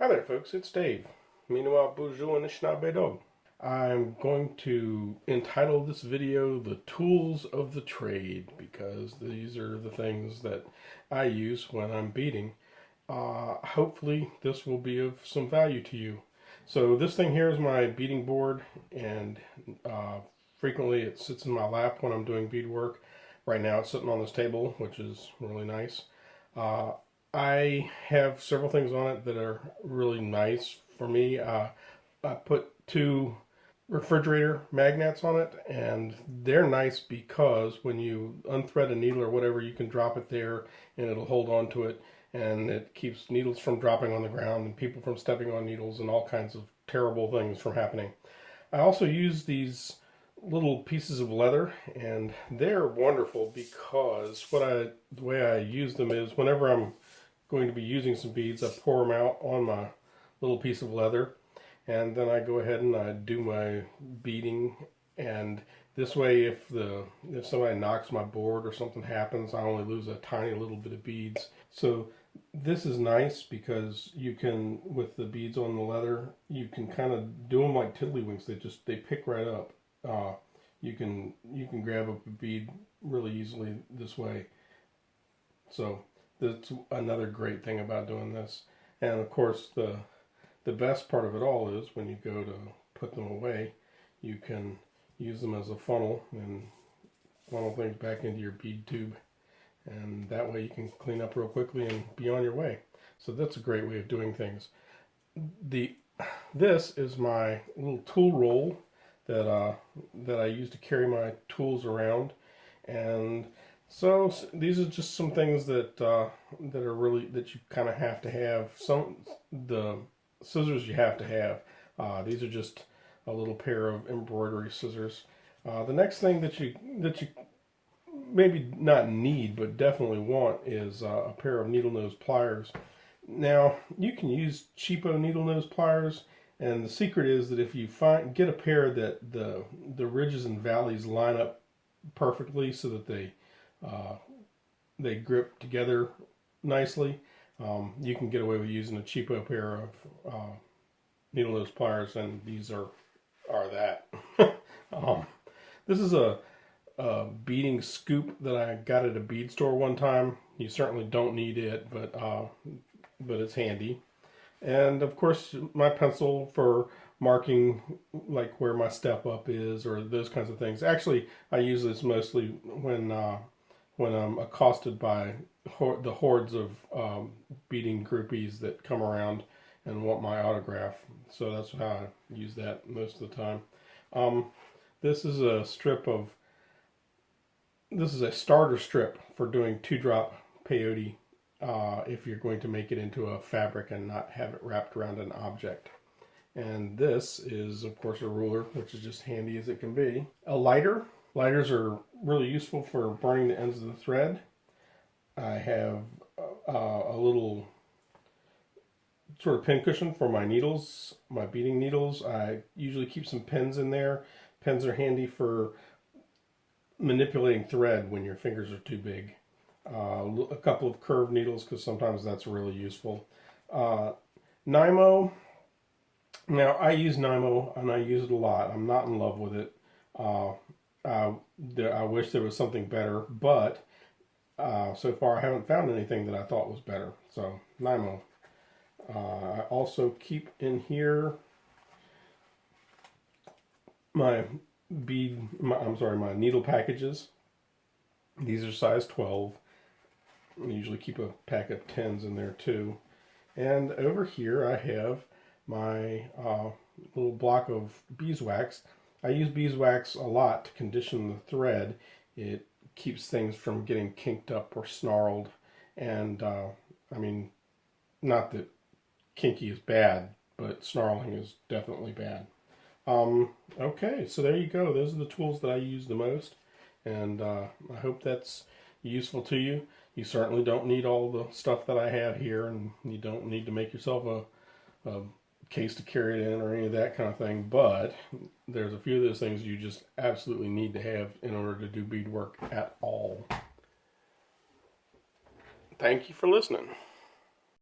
Hi there, folks. It's Dave. Meanwhile, Bonjour and Anishinaabe Dog. I'm going to entitle this video The Tools of the Trade because these are the things that I use when I'm beading. Hopefully, this will be of some value to you. So this thing here is my beading board, and frequently it sits in my lap when I'm doing beadwork. Right now it's sitting on this table, which is really nice. I have several things on it that are really nice for me. I put two refrigerator magnets on it, and they're nice because when you unthread a needle or whatever, you can drop it there and it'll hold on to it, and it keeps needles from dropping on the ground and people from stepping on needles and all kinds of terrible things from happening. I also use these little pieces of leather, and they're wonderful because the way I use them is whenever I'm going to be using some beads, I pour them out on my little piece of leather, and then I go ahead and I do my beading. And this way, if somebody knocks my board or something happens, I only lose a tiny little bit of beads. So this is nice because you can, with the beads on the leather, you can kind of do them like tiddlywinks. They pick right up. You can grab up a bead really easily this way. So that's another great thing about doing this. And of course, the best part of it all is when you go to put them away, you can use them as a funnel and funnel things back into your bead tube. And that way you can clean up real quickly and be on your way. So that's a great way of doing things. This is my little tool roll that I use to carry my tools around. And so these are just some things that are really that you kind of have to have. The scissors you have to have. These are just a little pair of embroidery scissors. The next thing that you maybe not need but definitely want is a pair of needle nose pliers. Now you can use cheapo needle nose pliers, and the secret is that if you get a pair that the ridges and valleys line up perfectly so that they grip together nicely, you can get away with using a cheapo pair of needle nose pliers, and these are that. This is a beading scoop that I got at a bead store one time. You certainly don't need it, but it's handy. And of course, my pencil for marking like where my step up is or those kinds of things. Actually, I use this mostly when I'm accosted by the hordes of beading groupies that come around and want my autograph. So that's how I use that most of the time. This is a starter strip for doing 2-drop peyote. If you're going to make it into a fabric and not have it wrapped around an object. And this is, of course, a ruler, which is just handy as it can be. A lighter. Lighters are really useful for burning the ends of the thread. I have a little sort of pin cushion for my needles, my beading needles. I usually keep some pins in there. Pins are handy for manipulating thread when your fingers are too big. A couple of curved needles because sometimes that's really useful. Nymo. Now I use Nymo and I use it a lot. I'm not in love with it. I wish there was something better, but so far I haven't found anything that I thought was better. So Nymo. I also keep in here my needle packages. These are size 12. I usually keep a pack of 10s in there too. And over here I have my little block of beeswax. I use beeswax a lot to condition the thread. It keeps things from getting kinked up or snarled. And I mean, not that kinky is bad, but snarling is definitely bad. Okay, so there you go. Those are the tools that I use the most. And I hope that's useful to you. You certainly don't need all the stuff that I have here, and you don't need to make yourself a case to carry it in or any of that kind of thing, but there's a few of those things you just absolutely need to have in order to do beadwork at all. Thank you for listening.